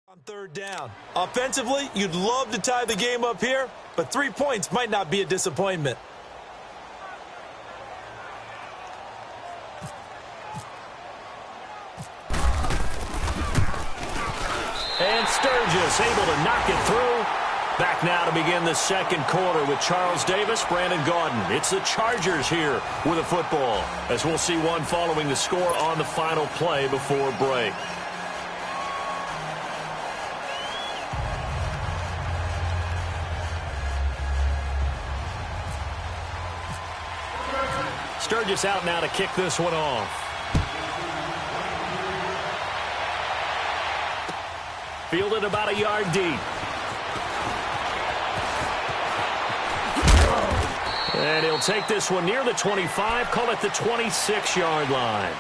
On third down. Offensively, you'd love to tie the game up here, but 3 points might not be a disappointment. And Sturgis able to knock it through. Back now to begin the second quarter with Charles Davis, Brandon Gaudin. It's the Chargers here with a football, as we'll see one following the score on the final play before break. Sturgis out now to kick this one off. Fielded about a yard deep. And he'll take this one near the 25, call it the 26-yard line.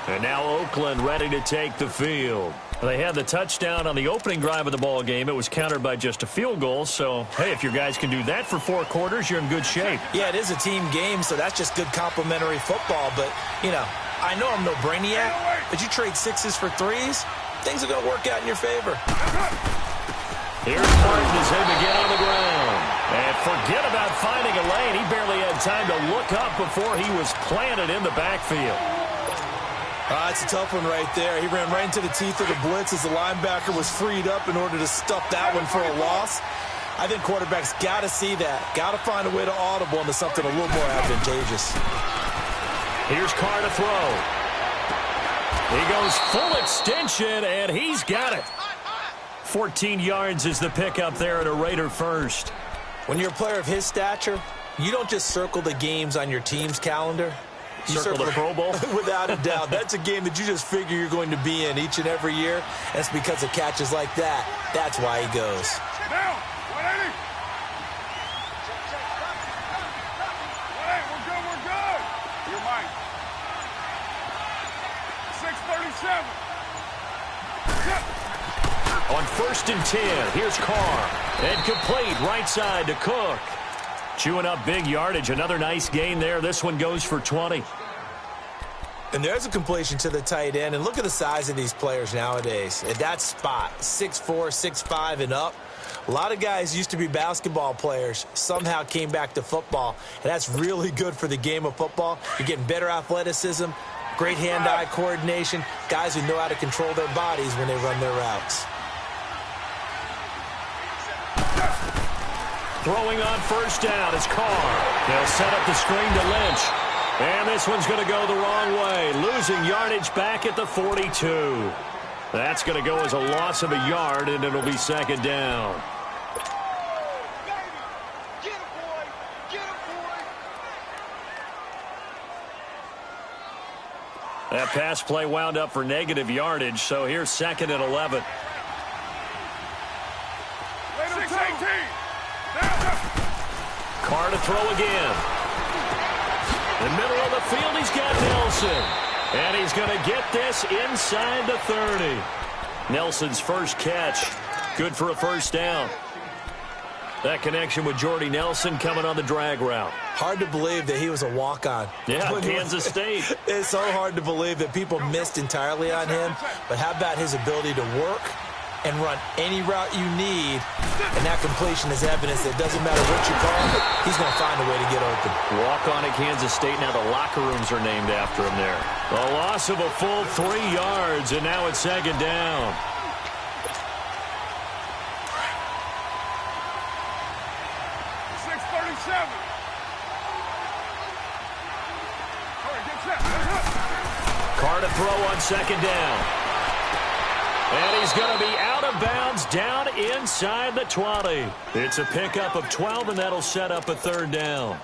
And now Oakland ready to take the field. They had the touchdown on the opening drive of the ball game. It was countered by just a field goal. So, hey, if your guys can do that for 4 quarters, you're in good shape. Yeah, it is a team game, so that's just good complimentary football. But, you know, I know I'm no brainiac, but you trade 6s for 3s, things are going to work out in your favor. Here's Martin as they begin on the ground. And forget about finding a lane. He barely had time to look up before he was planted in the backfield. It's a tough one right there. He ran right into the teeth of the blitz as the linebacker was freed up in order to stuff that one for a loss. I think quarterbacks got to see that. Got to find a way to audible into something a little more advantageous. Here's Carr to throw. He goes full extension, and he's got it. 14 yards is the pickup there at a Raider first. When you're a player of his stature, you don't just circle the games on your team's calendar. You circle the Pro Bowl? Without a doubt. That's a game that you just figure you're going to be in each and every year. That's because of catches like that. That's why he goes. Now, 180. We're good. You're mine. 637. On 1st and 10, here's Carr. And complete right side to Cook. Chewing up big yardage. Another nice gain there. This one goes for 20. And there's a completion to the tight end. And look at the size of these players nowadays. At that spot, 6'4", 6'5", and up. A lot of guys used to be basketball players, somehow came back to football. And that's really good for the game of football. You're getting better athleticism, great hand-eye coordination, guys who know how to control their bodies when they run their routes. Throwing on 1st down is Carr. They'll set up the screen to Lynch. And this one's going to go the wrong way. Losing yardage back at the 42. That's going to go as a loss of a yard, and it'll be 2nd down. That pass play wound up for negative yardage, so here's 2nd and 11. Carr to throw again. In the middle of the field, he's got Nelson. And he's going to get this inside the 30. Nelson's first catch. Good for a 1st down. That connection with Jordy Nelson coming on the drag route. Hard to believe that he was a walk-on. Yeah, Kansas State. It's so hard to believe that people missed entirely on him. But how about his ability to work and run any route you need? And that completion is evidence that it doesn't matter what you call him, he's going to find a way to get open. Walk on at Kansas State. Now the locker rooms are named after him there. A loss of a full 3 yards, and now it's 2nd down. Carr to throw on 2nd down. And he's going to be out of bounds down inside the 20. It's a pickup of 12, and that'll set up a 3rd down.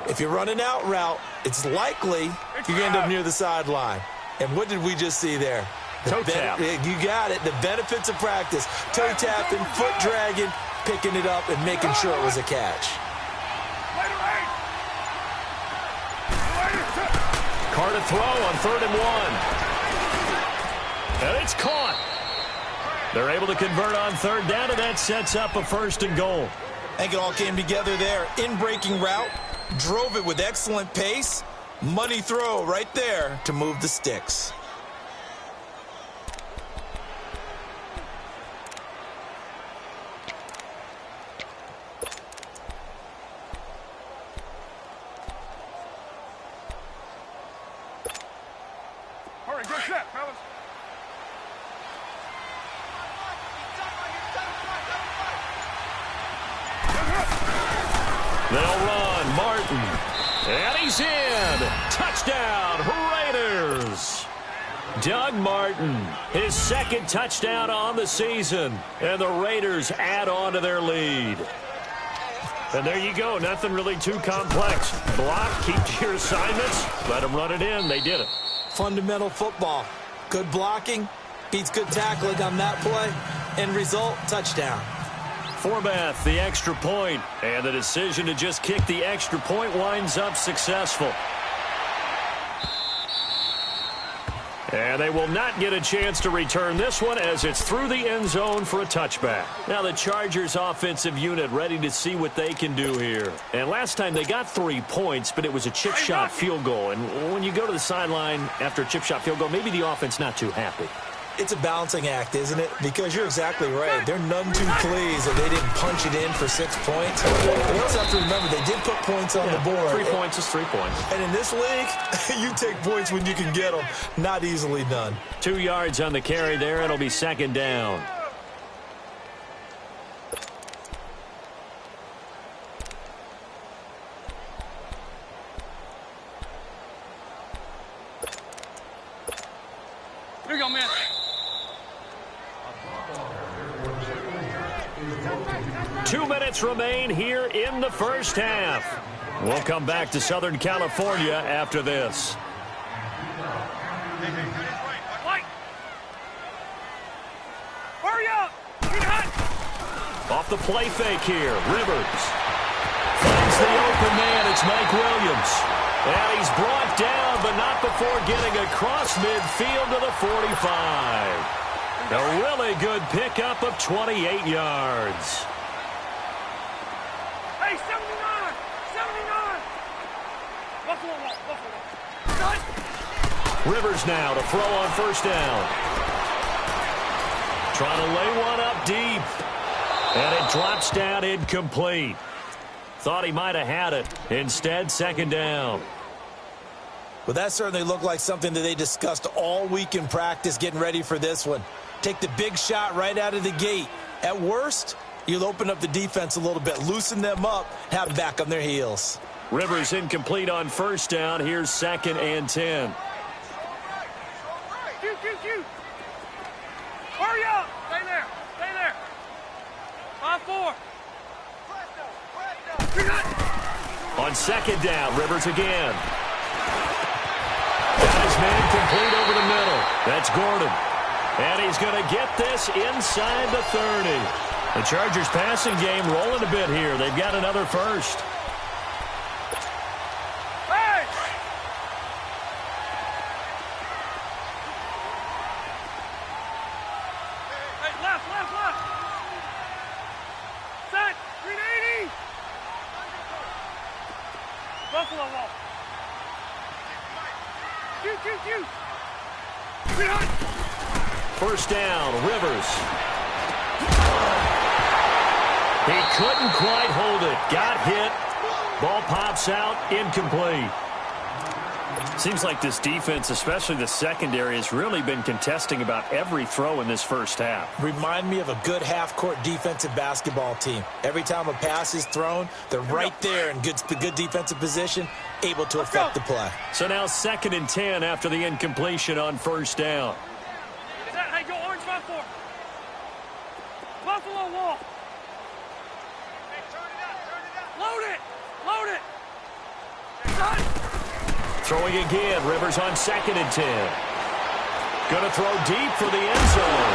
If you're running out route, it's likely you're going to end up near the sideline. And what did we just see there? Toe tap. You got it. The benefits of practice. Toe tapping, foot dragging, picking it up, and making sure it was a catch. Carr to throw on 3rd and 1. And it's caught. They're able to convert on 3rd down, and that sets up a 1st and goal. I think it all came together there. In-breaking route, drove it with excellent pace. Money throw right there to move the sticks. right, get set, fellas. They'll run. Martin. And he's in. Touchdown, Raiders. Doug Martin, his second touchdown on the season. And the Raiders add on to their lead. And there you go. Nothing really too complex. Block, keep to your assignments. Let them run it in. They did it. Fundamental football. Good blocking beats good tackling on that play. End result, touchdown. Forbath, the extra point. And the decision to just kick the extra point winds up successful. And they will not get a chance to return this one as it's through the end zone for a touchback. Now the Chargers offensive unit ready to see what they can do here. And last time they got 3 points, but it was a chip shot field goal. And when you go to the sideline after a chip shot field goal, maybe the offense not too happy. It's a balancing act, isn't it? Because you're exactly right. They're none too pleased that they didn't punch it in for 6 points. We also have to remember they did put points on the board. 3 points is 3 points. And in this league, you take points when you can get them. Not easily done. 2 yards on the carry there. It'll be second down. Here you go, man. 2 minutes remain here in the first half. We'll come back to Southern California after this. Hurry up! Get hot! Off the play fake here, Rivers. Finds the open man, it's Mike Williams. And he's brought down, but not before getting across midfield to the 45. A really good pickup of 28 yards. Hey, 79! 79! Buffalo wall, Buffalo wall. Rivers now to throw on first down. Trying to lay one up deep. And it drops down incomplete. Thought he might have had it. Instead, second down. Well, that certainly looked like something that they discussed all week in practice getting ready for this one. Take the big shot right out of the gate. At worst, you'll open up the defense a little bit, loosen them up, have them back on their heels. Rivers incomplete on first down. Here's second and 10. Shoot, shoot, shoot! Hurry up! Stay there! Stay there! 5-4. On second down, Rivers again. Got his man complete over the middle. That's Gordon. And he's going to get this inside the 30. The Chargers passing game rolling a bit here. They've got another first. Hey! Hey, left, left, left! Set! 380! Buffalo wall. Shoot, shoot, shoot! First down, Rivers. He couldn't quite hold it. Got hit. Ball pops out, incomplete. Seems like this defense, especially the secondary, has really been contesting about every throw in this first half. Remind me of a good half-court defensive basketball team. Every time a pass is thrown, they're right there in good defensive position, able to affect the play. So now second and 10 after the incompletion on first down. Hey, go orange 5-4. Buffalo wall. Hey, turn it up, turn it up. Load it, load it. Done. Throwing again, Rivers on second and 10. Going to throw deep for the end zone.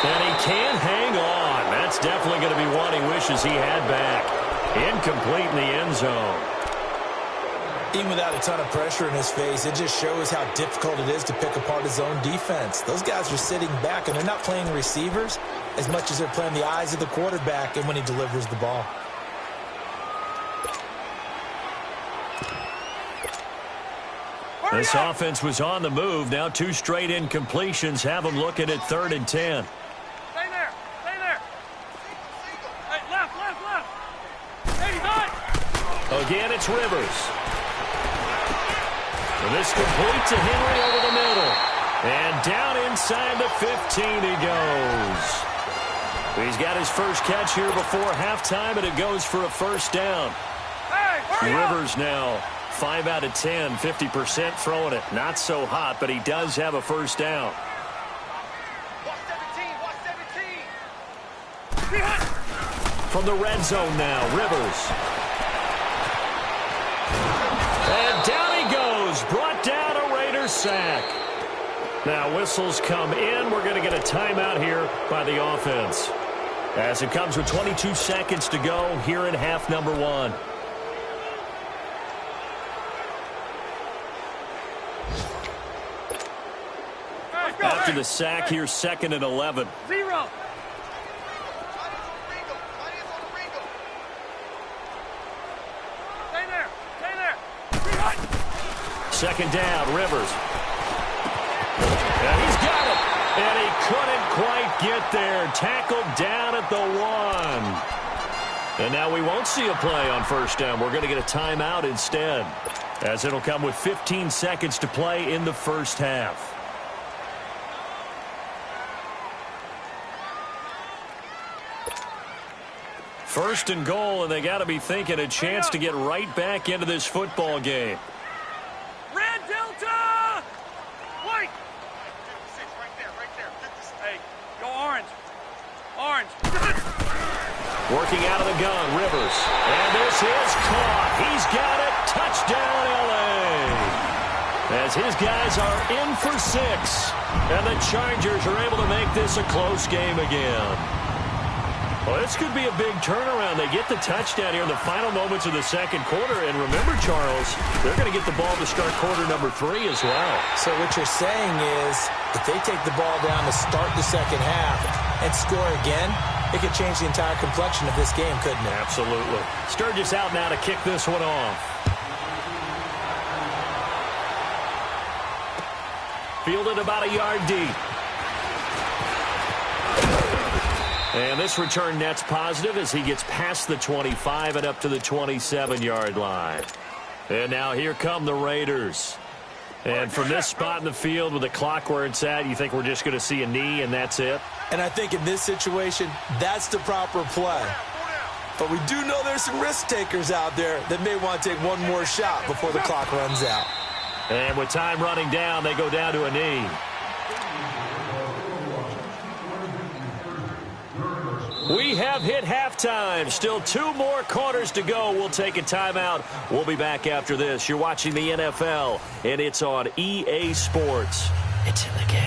And he can't hang on. That's definitely going to be one he wishes he had back. Incomplete in the end zone. Even without a ton of pressure in his face, it just shows how difficult it is to pick apart his own defense. Those guys are sitting back, and they're not playing receivers as much as they're playing the eyes of the quarterback and when he delivers the ball. This offense was on the move. Now 2 straight incompletions have them looking at third and 10. Stay there, stay there. Hey, left, left, left. Hey, he's hot. Again, it's Rivers. And this complete to Henry over the middle. And down inside the 15 he goes. He's got his first catch here before halftime, and it goes for a first down. Hey, Rivers now 5 out of 10, 50% throwing it. Not so hot, but he does have a first down. Watch 17. From the red zone now, Rivers. And down he goes. Brought down a Raiders sack. Now whistles come in. We're going to get a timeout here by the offense, as it comes with 22 seconds to go here in half number 1. After the sack, here's 2nd and 11. 0. Stay there. Stay there. 2nd down, Rivers. And he's got it. And he couldn't quite get there. Tackled down at the 1. And now we won't see a play on first down. We're going to get a timeout instead, as it'll come with 15 seconds to play in the first half. First and goal, and they got to be thinking a chance to get right back into this football game. Red Delta! White! 56, right there, right there. 56. Hey, go orange. Orange. Working out of the gun, Rivers. And this is caught. He's got it. Touchdown, L.A. As his guys are in for 6. And the Chargers are able to make this a close game again. Well, this could be a big turnaround. They get the touchdown here in the final moments of the second quarter. And remember, Charles, they're going to get the ball to start quarter number 3 as well. So what you're saying is, if they take the ball down to start the second half and score again, it could change the entire complexion of this game, couldn't it? Absolutely. Sturgis out now to kick this one off. Fielded about a yard deep. And this return net's positive as he gets past the 25 and up to the 27-yard line. And now here come the Raiders. And from this spot in the field with the clock where it's at, you think we're just going to see a knee and that's it? And I think in this situation, that's the proper play. But we do know there's some risk takers out there that may want to take one more shot before the clock runs out. And with time running down, they go down to a knee. We have hit halftime. Still 2 more quarters to go. We'll take a timeout. We'll be back after this. You're watching the NFL, and it's on EA Sports. It's in the game.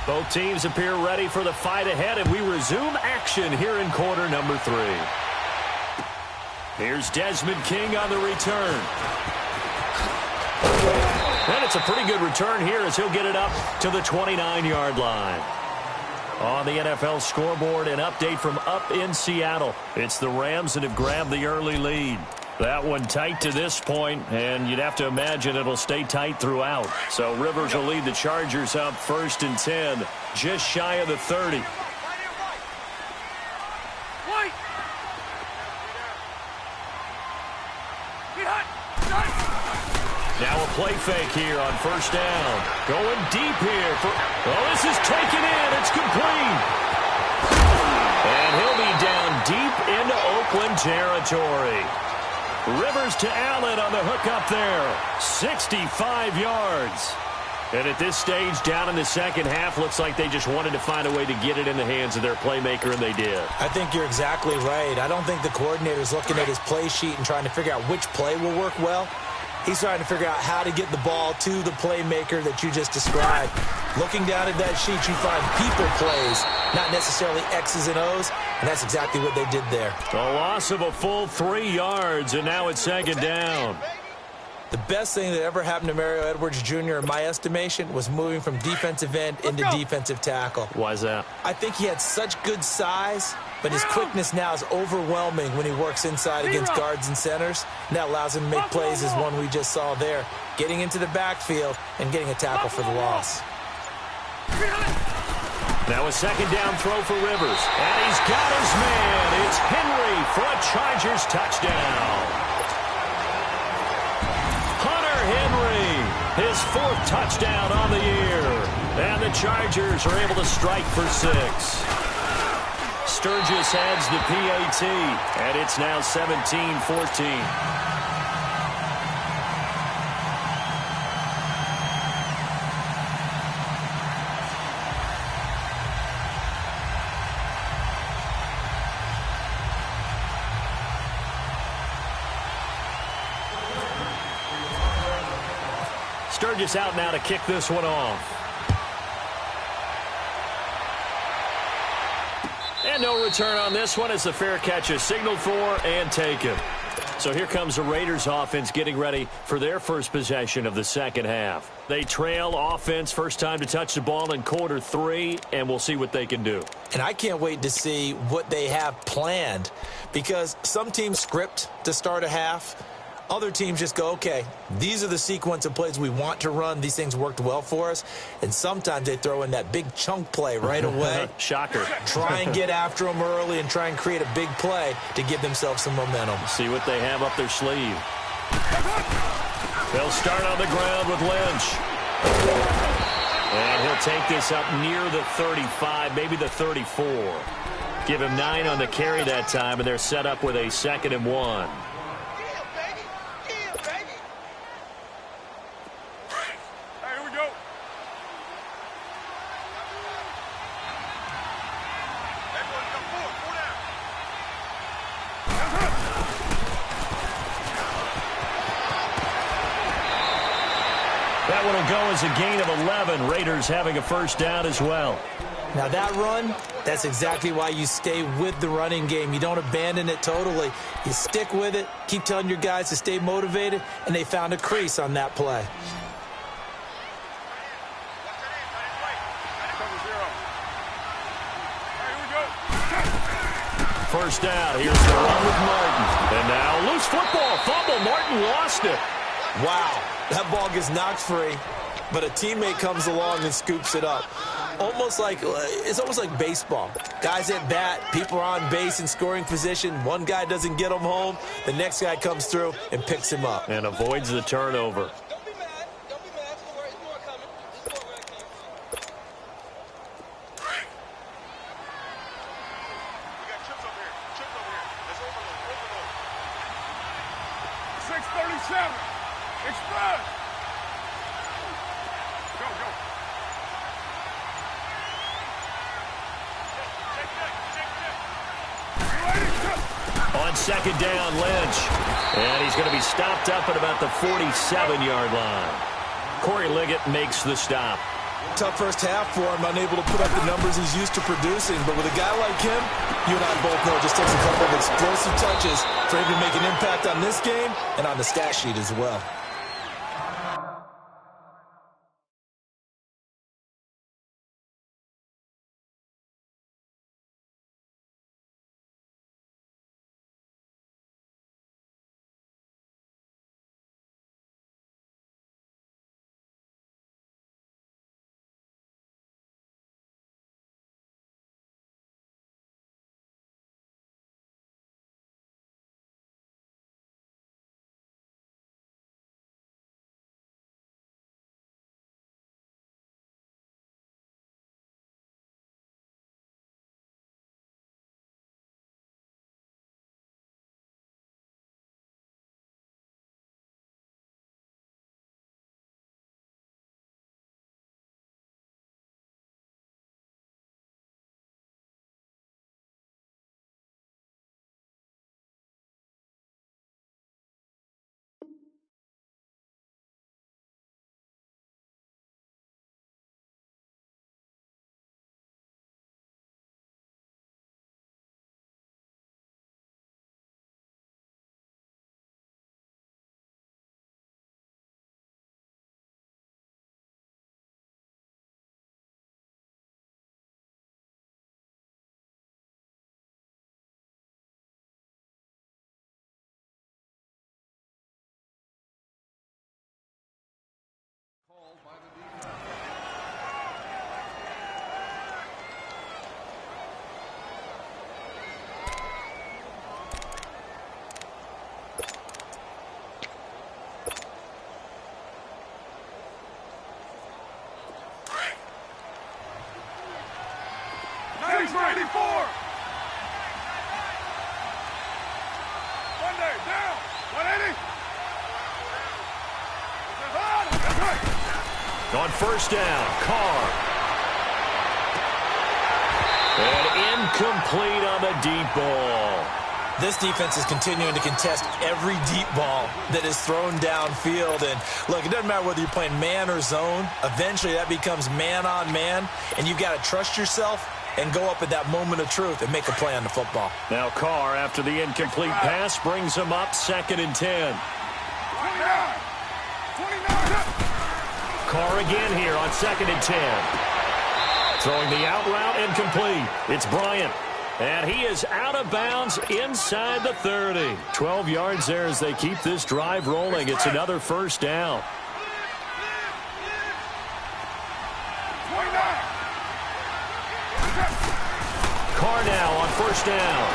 Both teams appear ready for the fight ahead, and we resume action here in quarter number 3. Here's Desmond King on the return. And it's a pretty good return here as he'll get it up to the 29-yard line. On the NFL scoreboard, an update from up in Seattle. It's the Rams that have grabbed the early lead. That one tight to this point, and you'd have to imagine it'll stay tight throughout. So Rivers will lead the Chargers up 1st and 10, just shy of the 30. Now a play fake here on 1st down. Going deep here. Oh, this is taken in. It's complete. And he'll be down deep into Oakland territory. Rivers to Allen on the hook up there. 65 yards. And at this stage, down in the second half, looks like they just wanted to find a way to get it in the hands of their playmaker, and they did. I think you're exactly right. I don't think the coordinator's looking at his play sheet and trying to figure out which play will work well. He's trying to figure out how to get the ball to the playmaker that you just described. Looking down at that sheet, you find people plays, not necessarily X's and O's, and that's exactly what they did there. A loss of a full 3 yards, and now it's 2nd down. The best thing that ever happened to Mario Edwards Jr., in my estimation, was moving from defensive end into defensive tackle. Why is that? I think he had such good size, but his quickness now is overwhelming when he works inside against guards and centers. And that allows him to make plays as one we just saw there, getting into the backfield and getting a tackle for the loss. Now a second down throw for Rivers. And he's got his man. It's Henry for a Chargers touchdown. Hunter Henry, his 4th touchdown on the year. And the Chargers are able to strike for 6. Sturgis adds the PAT, and it's now 17-14. Sturgis out now to kick this one off. And no return on this one as the fair catch is signaled for and taken. So here comes the Raiders offense getting ready for their first possession of the second half. They trail offense, first time to touch the ball in quarter 3, and we'll see what they can do. And I can't wait to see what they have planned, because some teams script to start a half. Other teams just go, okay, these are the sequence of plays we want to run. These things worked well for us. And sometimes they throw in that big chunk play right away. Shocker. Try and get after them early and try and create a big play to give themselves some momentum. See what they have up their sleeve. They'll start on the ground with Lynch. And he'll take this up near the 35, maybe the 34. Give him 9 on the carry that time, and they're set up with a 2nd and 1. That one will go as a gain of 11. Raiders having a first down as well. Now that run, that's exactly why you stay with the running game. You don't abandon it totally. You stick with it, keep telling your guys to stay motivated, and they found a crease on that play. First down, here's the run with Martin. And now loose football, fumble, Martin lost it. Wow, that ball gets knocked free, but a teammate comes along and scoops it up. It's almost like baseball. Guys at bat, people are on base in scoring position. One guy doesn't get him home. The next guy comes through and picks him up. And avoids the turnover. Don't be mad. Don't be mad. Don't worry. It's more coming. This is where it came from. We got chips over here. Chips over here. Let's overload. 637. Express. Go, go. On second down, Lynch. And he's going to be stopped up at about the 47-yard line. Corey Liggett makes the stop. Tough first half for him, unable to put up the numbers he's used to producing. But with a guy like him, you and I both know it just takes a couple of explosive touches for him to make an impact on this game and on the stat sheet as well. 694. Monday, down. 180. That's right. On first down, Carr. And incomplete on the deep ball. This defense is continuing to contest every deep ball that is thrown downfield. And, look, it doesn't matter whether you're playing man or zone. Eventually, that becomes man-on-man, and you've got to trust yourself and go up at that moment of truth and make a play on the football. Now Carr, after the incomplete pass, brings him up 2nd and 10. 29. Carr again here on 2nd and 10. Throwing the out route incomplete. It's Bryant. And he is out of bounds inside the 30. 12 yards there as they keep this drive rolling. It's another first down. 29. Carr now on first down.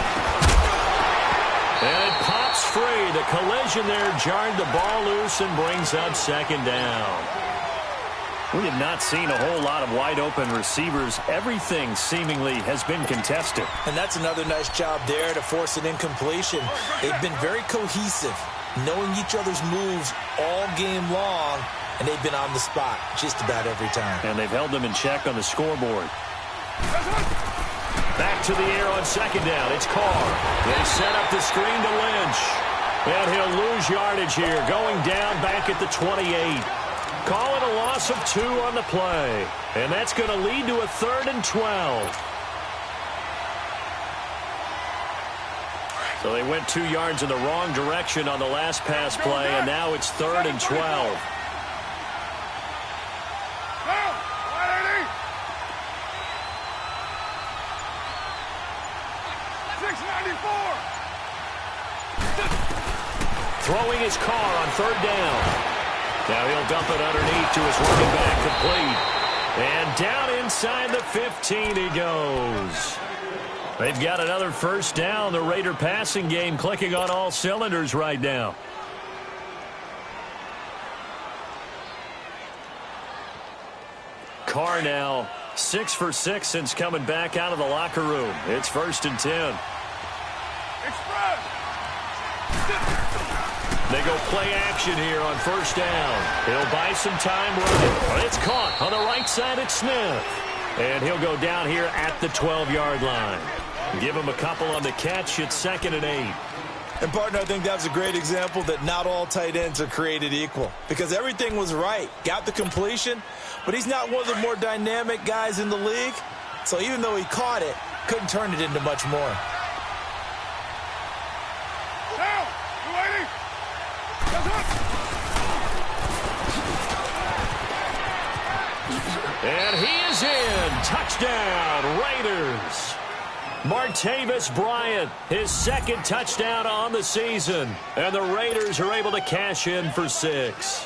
And it pops free. The collision there jarred the ball loose and brings up 2nd down. We have not seen a whole lot of wide-open receivers. Everything seemingly has been contested. And that's another nice job there to force an incompletion. They've been very cohesive, knowing each other's moves all game long, and they've been on the spot just about every time. And they've held them in check on the scoreboard. Back to the air on 2nd down. It's Carr. They set up the screen to Lynch. And he'll lose yardage here, going down back at the 28. Call it a loss of 2 on the play. And that's going to lead to a 3rd and 12. So they went 2 yards in the wrong direction on the last pass play, and now it's 3rd and 12. Down. 180. 694. Throwing his Carr on 3rd down. Now he'll dump it underneath to his running back, complete. And down inside the 15 he goes. They've got another first down. The Raider passing game clicking on all cylinders right now. Carr now 6 for 6 since coming back out of the locker room. It's 1st and 10. Express. They go play action here on first down. He'll buy some time running. But it's caught on the right side at Smith. And he'll go down here at the 12-yard line. Give him a couple on the catch. It's 2nd and 8. And, partner, I think that was a great example that not all tight ends are created equal. Because everything was right. Got the completion, but he's not one of the more dynamic guys in the league. So even though he caught it, couldn't turn it into much more. Down. 280. And he is in. Touchdown, Raiders. Martavis Bryant, his 2nd touchdown on the season. And the Raiders are able to cash in for 6.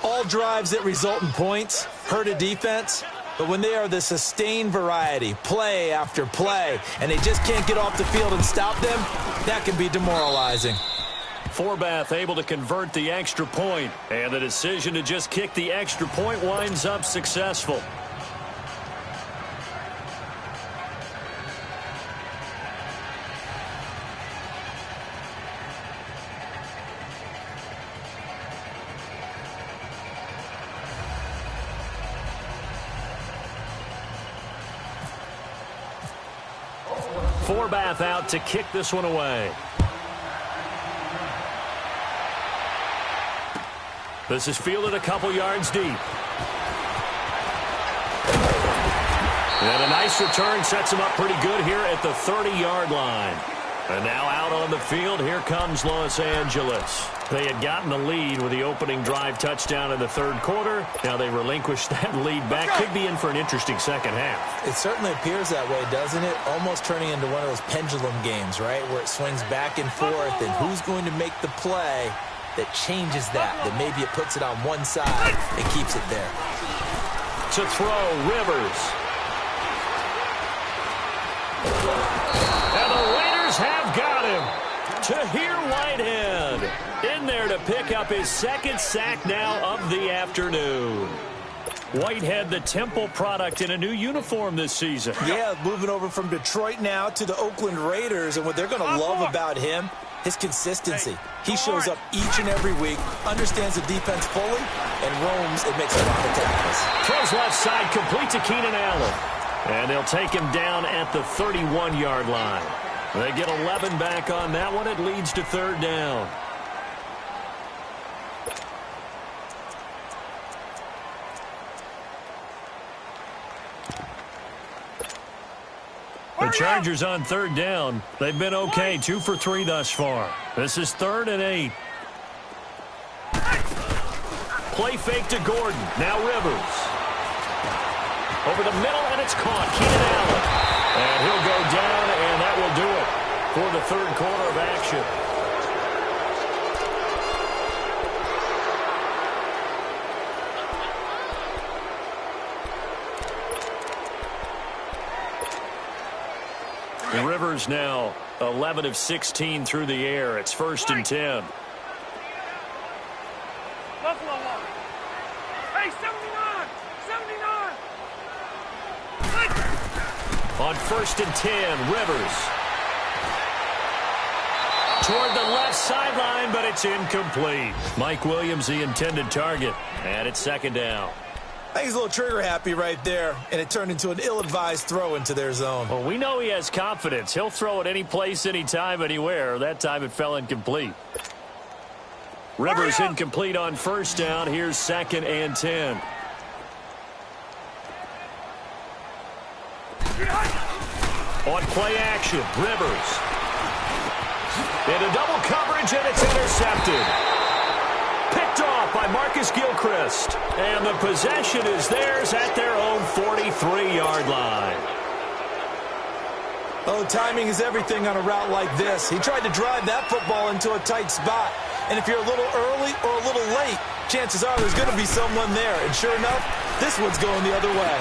All drives that result in points hurt a defense, but when they are the sustained variety, play after play, and they just can't get off the field and stop them, that can be demoralizing. Forbath able to convert the extra point, and the decision to just kick the extra point winds up successful. Forbath out to kick this one away. This is fielded a couple yards deep. And a nice return sets him up pretty good here at the 30-yard line. And now out on the field, here comes Los Angeles. They had gotten the lead with the opening drive touchdown in the 3rd quarter. Now they relinquished that lead back. Could be in for an interesting second half. It certainly appears that way, doesn't it? Almost turning into one of those pendulum games, right? Where it swings back and forth, and who's going to make the play that changes that maybe it puts it on one side and keeps it there. To throw, Rivers. And the Raiders have got him. Tahir Whitehead in there to pick up his 2nd sack now of the afternoon. Whitehead, the Temple product, in a new uniform this season. Yeah, moving over from Detroit now to the Oakland Raiders, and what they're going to love about him, his consistency. He shows up each and every week, understands the defense fully, and roams and makes a lot of tackles. Throws left side, complete to Keenan Allen. And they'll take him down at the 31-yard line. They get 11 back on that one. It leads to third down. The Chargers on third down. They've been okay, 2 for 3 thus far. This is 3rd and 8. Play fake to Gordon. Now Rivers. Over the middle, and it's caught. Keenan Allen. And he'll go down, and that will do it for the third quarter of action. Rivers now 11 of 16 through the air. It's 1st and 10. Buffalo one. Hey, 79! 79! On 1st and 10, Rivers. Toward the left sideline, but it's incomplete. Mike Williams, the intended target. And it's 2nd down. I think he's a little trigger happy right there, and it turned into an ill-advised throw into their zone. Well, we know he has confidence. He'll throw it any place, anytime, anywhere. That time it fell incomplete. Rivers incomplete on 1st down. Here's 2nd and 10. On play action, Rivers. Into double coverage, and it's intercepted. Picked off by Marcus Gilchrist. And the possession is theirs at their own 43-yard line. Oh, timing is everything on a route like this. He tried to drive that football into a tight spot. And if you're a little early or a little late, chances are there's going to be someone there. And sure enough, this one's going the other way.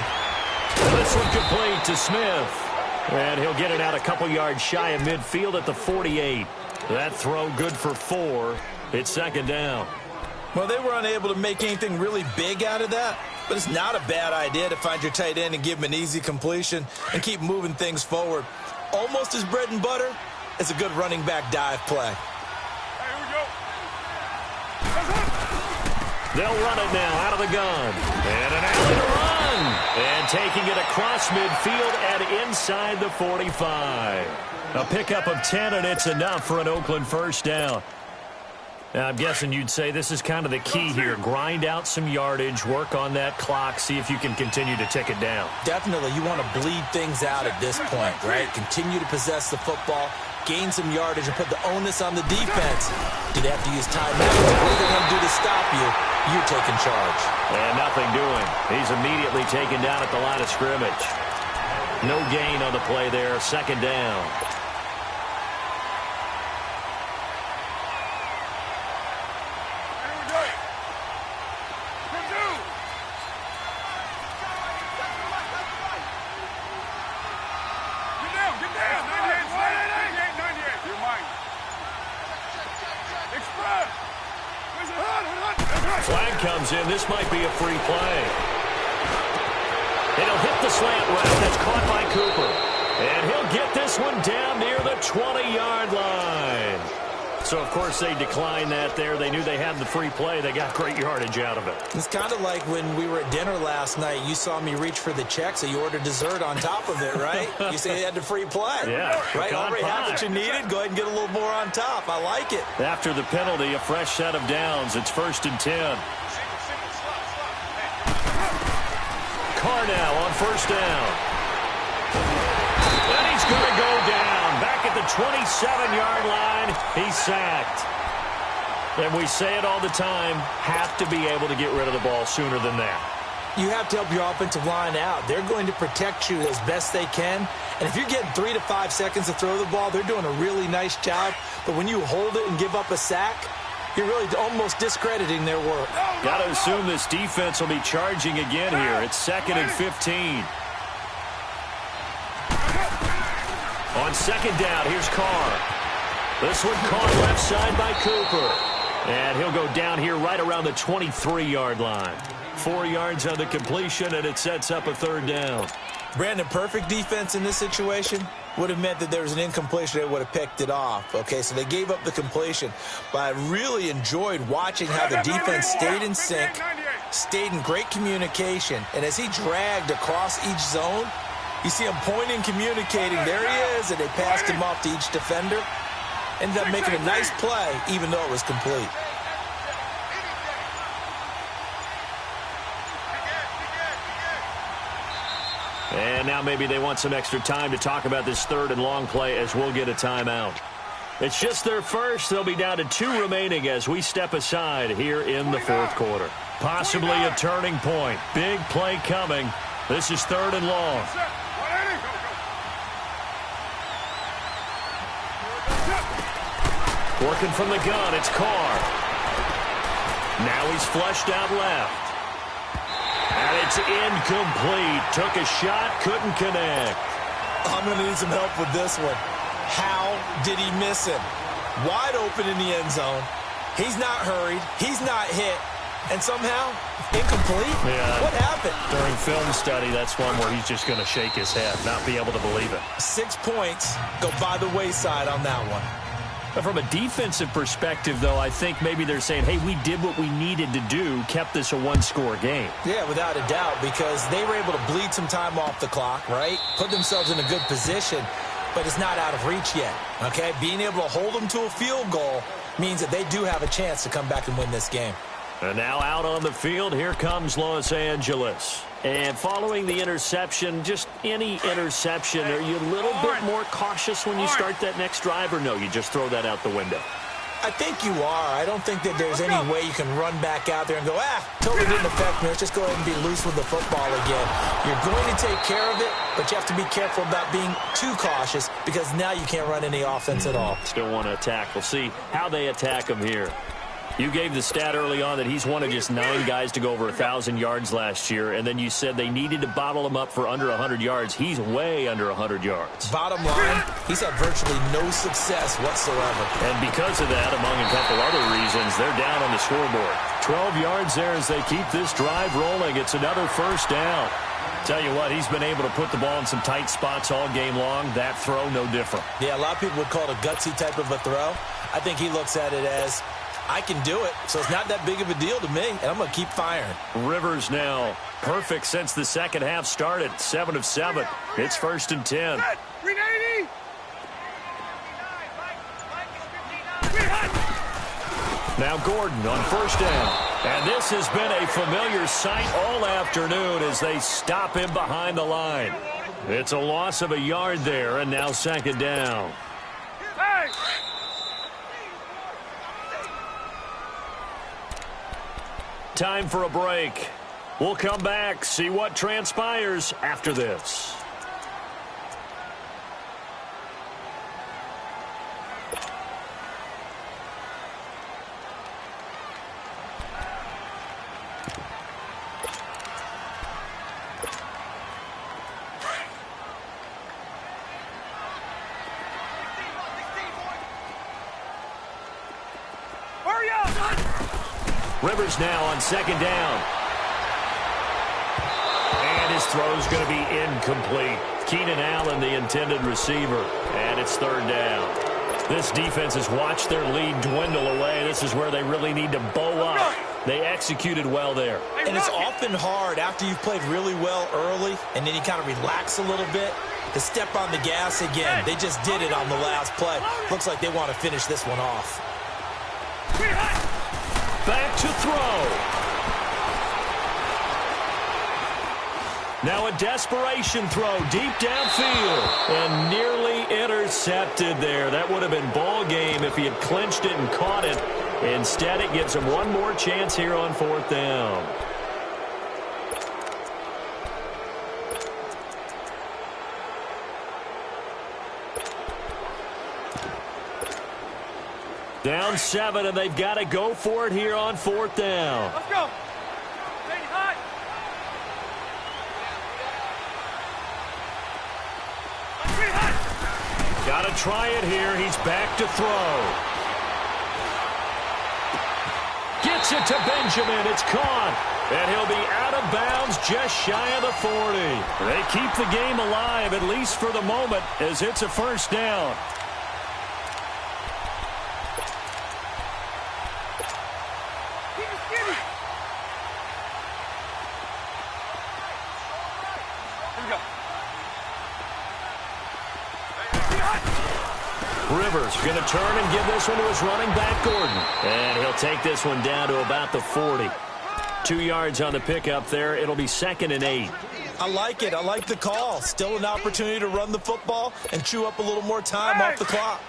This one complete to Smith. And he'll get it out a couple yards shy of midfield at the 48. That throw good for 4. It's 2nd down. Well, they were unable to make anything really big out of that, but it's not a bad idea to find your tight end and give him an easy completion and keep moving things forward. Almost as bread and butter as a good running back dive play. Hey, here we go. They'll run it now out of the gun. And an alley to run. And taking it across midfield and inside the 45. A pickup of 10, and it's enough for an Oakland 1st down. Now, I'm guessing you'd say this is kind of the key here. Grind out some yardage, work on that clock, see if you can continue to tick it down. Definitely, you want to bleed things out at this point, right? Continue to possess the football, gain some yardage, and put the onus on the defense. Do they have to use timeouts? What are they going to do to stop you? You're taking charge. And nothing doing. He's immediately taken down at the line of scrimmage. No gain on the play there, 2nd down. Flag comes in. This might be a free play. It'll hit the slant route. That's caught by Cooper. And he'll get this one down near the 20-yard line. So, of course, they declined that there. They knew they had the free play. They got great yardage out of it. It's kind of like when we were at dinner last night. You saw me reach for the check, so you ordered dessert on top of it, right? You say you had the free play. Yeah. Right? Already have what you needed. Go ahead and get a little more on top. I like it. After the penalty, a fresh set of downs. It's 1st and 10. Carr now on 1st down. And he's going to go down. Back at the 27-yard line, he's sacked. And we say it all the time, have to be able to get rid of the ball sooner than that. You have to help your offensive line out. They're going to protect you as best they can. And if you're getting 3 to 5 seconds to throw the ball, they're doing a really nice job. But when you hold it and give up a sack, you're really almost discrediting their work. Got to assume this defense will be charging again here. It's 2nd and 15. On 2nd down, here's Carr. This one caught left side by Cooper. And he'll go down here right around the 23-yard line. 4 yards on the completion, and it sets up a 3rd down. Brandon, perfect defense in this situation would have meant that there was an incompletion. They would have picked it off. Okay, so they gave up the completion. But I really enjoyed watching how the defense stayed in sync, stayed in great communication. And as he dragged across each zone, you see him pointing, communicating. There he is, and they passed him off to each defender. Ended up making a nice play, even though it was complete. And now maybe they want some extra time to talk about this 3rd and long play as we'll get a timeout. It's just their first. They'll be down to 2 remaining as we step aside here in the 4th quarter. Possibly a turning point. Big play coming. This is 3rd and long. Working from the gun, it's Carr. Now he's flushed out left. And it's incomplete. Took a shot, couldn't connect. I'm going to need some help with this one. How did he miss him? Wide open in the end zone. He's not hurried. He's not hit. And somehow, incomplete? Yeah. What happened? During film study, that's one where he's just going to shake his head, not be able to believe it. 6 points go by the wayside on that one. But from a defensive perspective, though, I think maybe they're saying, hey, we did what we needed to do, kept this a 1-score game. Yeah, without a doubt, because they were able to bleed some time off the clock, right? Put themselves in a good position, but it's not out of reach yet, okay? Being able to hold them to a field goal means that they do have a chance to come back and win this game. And now out on the field, here comes Los Angeles. And following the interception, just any interception, are you a little bit more cautious when you start that next drive, or no, you just throw that out the window? I think you are. I don't think that there's any way you can run back out there and go, totally didn't affect me. Let's just go ahead and be loose with the football again. You're going to take care of it, but you have to be careful about being too cautious because now you can't run any offense at all. Still want to attack. We'll see how they attack him here. You gave the stat early on that he's one of just 9 guys to go over 1,000 yards last year, and then you said they needed to bottle him up for under 100 yards. He's way under 100 yards. Bottom line, he's had virtually no success whatsoever. And because of that, among a couple other reasons, they're down on the scoreboard. 12 yards there as they keep this drive rolling. It's another 1st down. Tell you what, he's been able to put the ball in some tight spots all game long. That throw, no different. Yeah, a lot of people would call it a gutsy type of a throw. I think he looks at it as, I can do it, so it's not that big of a deal to me, and I'm going to keep firing. Rivers now perfect since the second half started. 7 of 7. It's 1st and 10. 380. Now Gordon on 1st down. And this has been a familiar sight all afternoon as they stop him behind the line. It's a loss of a yard there, and now 2nd down. Hey! Time for a break. We'll come back, see what transpires after this. Hurry up! Rivers now on 2nd down. And his throw's going to be incomplete. Keenan Allen, the intended receiver. And it's 3rd down. This defense has watched their lead dwindle away. This is where they really need to bow up. They executed well there. And it's often hard after you've played really well early and then you kind of relax a little bit to step on the gas again. They just did it on the last play. Looks like they want to finish this one off. Back to throw. Now a desperation throw deep downfield and nearly intercepted there. That would have been ball game if he had clinched it and caught it. Instead, it gives him one more chance here on 4th down. Down 7, and they've got to go for it here on 4th down. Let's go. Stay hot. Got to try it here. He's back to throw. Gets it to Benjamin. It's caught. And he'll be out of bounds just shy of the 40. They keep the game alive, at least for the moment, as it's a first down. Rivers going to turn and give this one to his running back, Gordon. And he'll take this one down to about the 40. 2 yards on the pickup there. It'll be 2nd and 8. I like it. I like the call. Still an opportunity to run the football and chew up a little more time off the clock.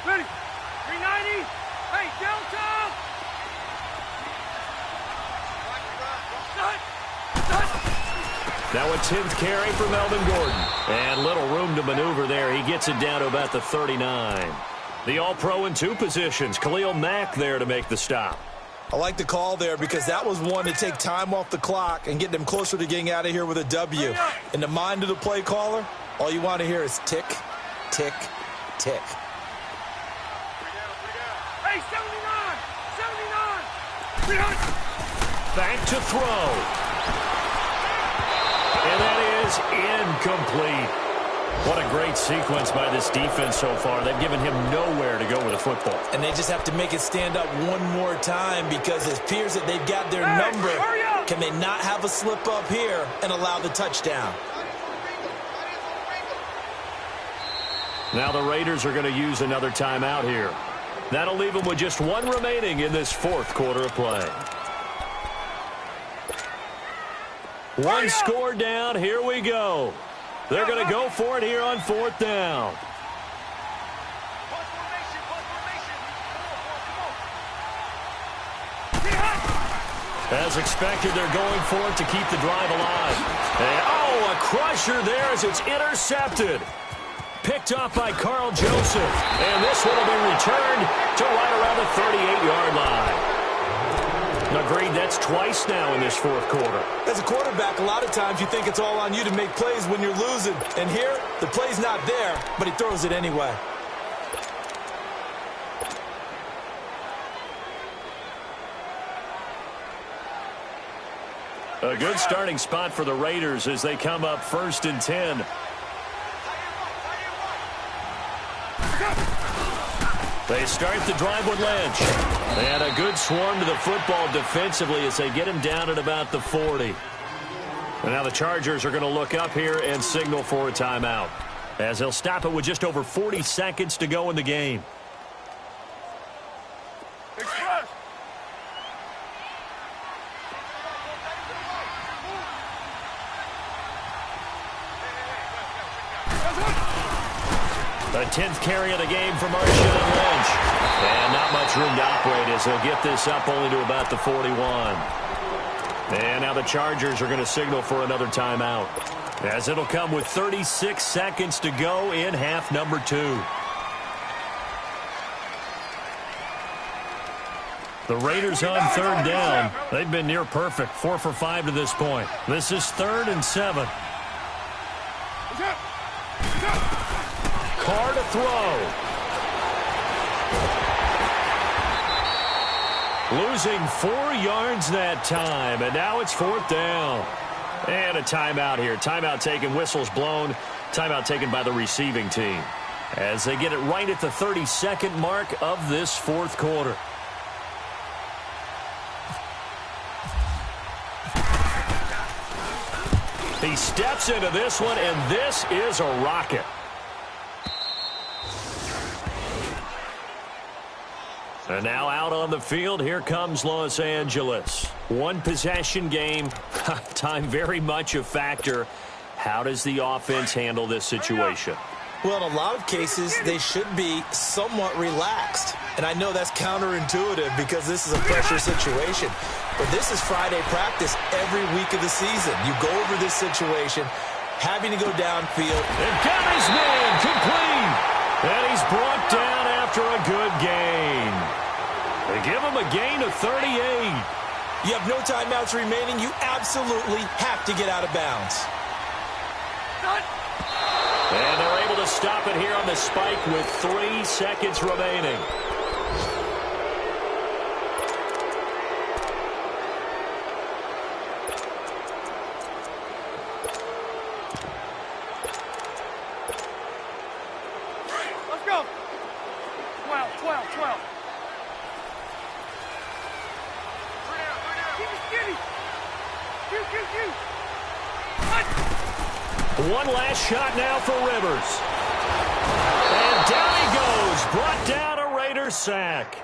Ready. 390. Hey, Delta. Now a 10th carry for Melvin Gordon. And little room to maneuver there. He gets it down to about the 39. The All-Pro in 2 positions. Khalil Mack there to make the stop. I like the call there because that was one to take time off the clock and get them closer to getting out of here with a W. In the mind of the play caller, all you want to hear is tick, tick, tick. Hey, 79! 79! 300! Back to throw. And that is incomplete. What a great sequence by this defense so far. They've given him nowhere to go with the football. And they just have to make it stand up one more time because it appears that they've got their number. Can they not have a slip up here and allow the touchdown? Now the Raiders are going to use another timeout here. That'll leave them with just 1 remaining in this 4th quarter of play. 1 score down. Here we go. They're going to go for it here on 4th down. As expected, they're going for it to keep the drive alive. And, a crusher there as it's intercepted. Picked off by Carl Joseph. And this one will be returned to right around the 38-yard line. Agreed, that's twice now in this 4th quarter. As a quarterback, a lot of times you think it's all on you to make plays when you're losing. And here, the play's not there, but he throws it anyway. A good starting spot for the Raiders as they come up 1st and 10. They start the drive with Lynch. And a good swarm to the football defensively as they get him down at about the 40. And now the Chargers are going to look up here and signal for a timeout, as they'll stop it with just over 40 seconds to go in the game. Express. The 10th carry of the game for Marshawn Lynch. And not much room to operate as they'll get this up only to about the 41. And now the Chargers are going to signal for another timeout, as it'll come with 36 seconds to go in half number 2. The Raiders on 3rd down. They've been near perfect, 4 for 5 to this point. This is 3rd and 7. Carr to throw. Losing 4 yards that time, and now it's 4th down. And a timeout here. Timeout taken, whistles blown. Timeout taken by the receiving team, as they get it right at the 32nd mark of this 4th quarter. He steps into this one, and this is a rocket. And now out on the field, here comes Los Angeles. 1 possession game, time very much a factor. How does the offense handle this situation? Well, in a lot of cases, they should be somewhat relaxed. And I know that's counterintuitive because this is a pressure situation. But this is Friday practice every week of the season. You go over this situation, having to go downfield. And got his man complete. And he's brought down after a good gain. They give him a gain of 38. You have no timeouts remaining. You absolutely have to get out of bounds. And they're able to stop it here on the spike with 3 seconds remaining. Let's go. 12. Keep it skinny. Shoot. One last shot now for Rivers. And down he goes. Brought down a Raiders sack.